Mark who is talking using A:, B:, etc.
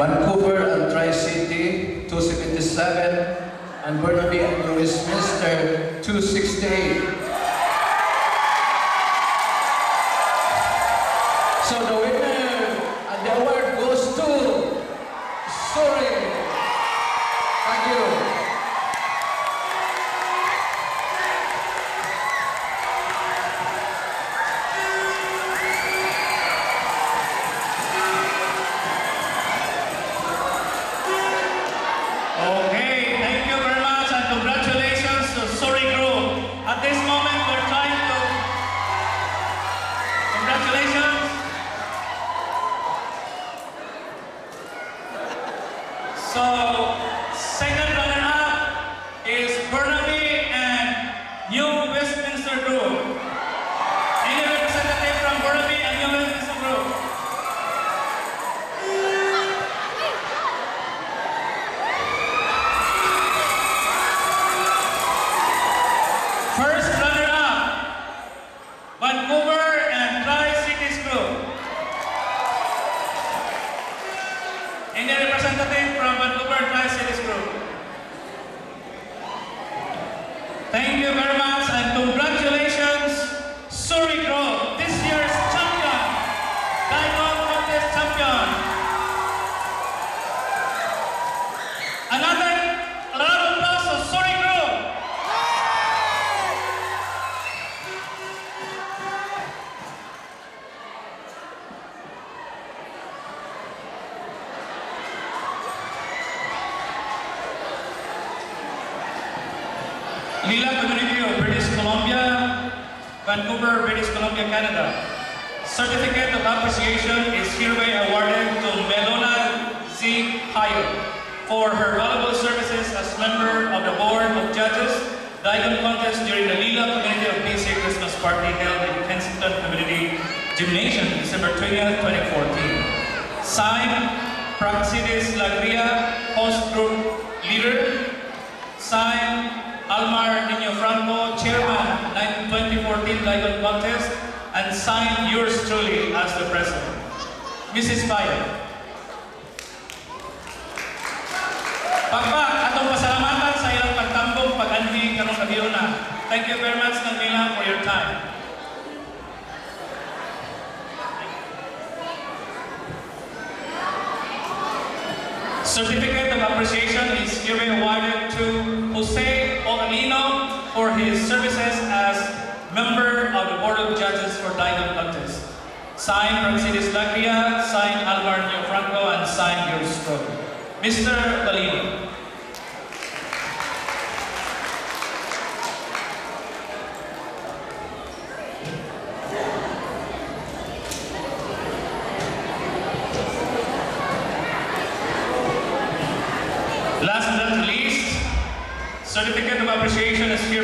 A: Vancouver and Tri-City, 277, and Burnaby and New Westminster, 268. So the winner and the award goes to Sorry. Thank you.
B: Okay, thank you very much and congratulations to Sorry Group. At this moment, we're trying to... Congratulations. So, second runner-up is Burnaby and New Westminster Group. Any representative from Burnaby and New Westminster Group? First runner-up, Vancouver and Tri-Cities Group. Any representative from Vancouver and Tri-Cities Group? Thank you very much and congratulations, Sorry Group, this year's champion, Diamond Contest champion. Another round of applause to Sorry Group. Lila Community of British Columbia, Vancouver, British Columbia, Canada. Certificate of Appreciation is hereby awarded to Melona Z. Hayo for her valuable services as member of the Board of Judges, Diagon Contest during the Lila Community of PCA Christmas Party held in Kensington Community Gymnasium, December 20th, 2014. Signed, Praxidis Lagria, Host Group Leader. Signed, Almar Nino Franco, Chairman, 2014 Diagon Contest, and signed yours truly as the President. Mrs. Payo. Pagpak, atong pasalamatan sa ilang pagtambong pag-anhi karong kabiuna. Thank you very much, Nangila, for your time. Certificate of Appreciation is hereby awarded to Jose Ogalino for his services as member of the Board of Judges for Diagon Contest. Signed, Praxidis Lagria, signed, Alvar Nino Franco, and signed, yours truly. Mr. Balino. Last but not least, Certificate of Appreciation is here.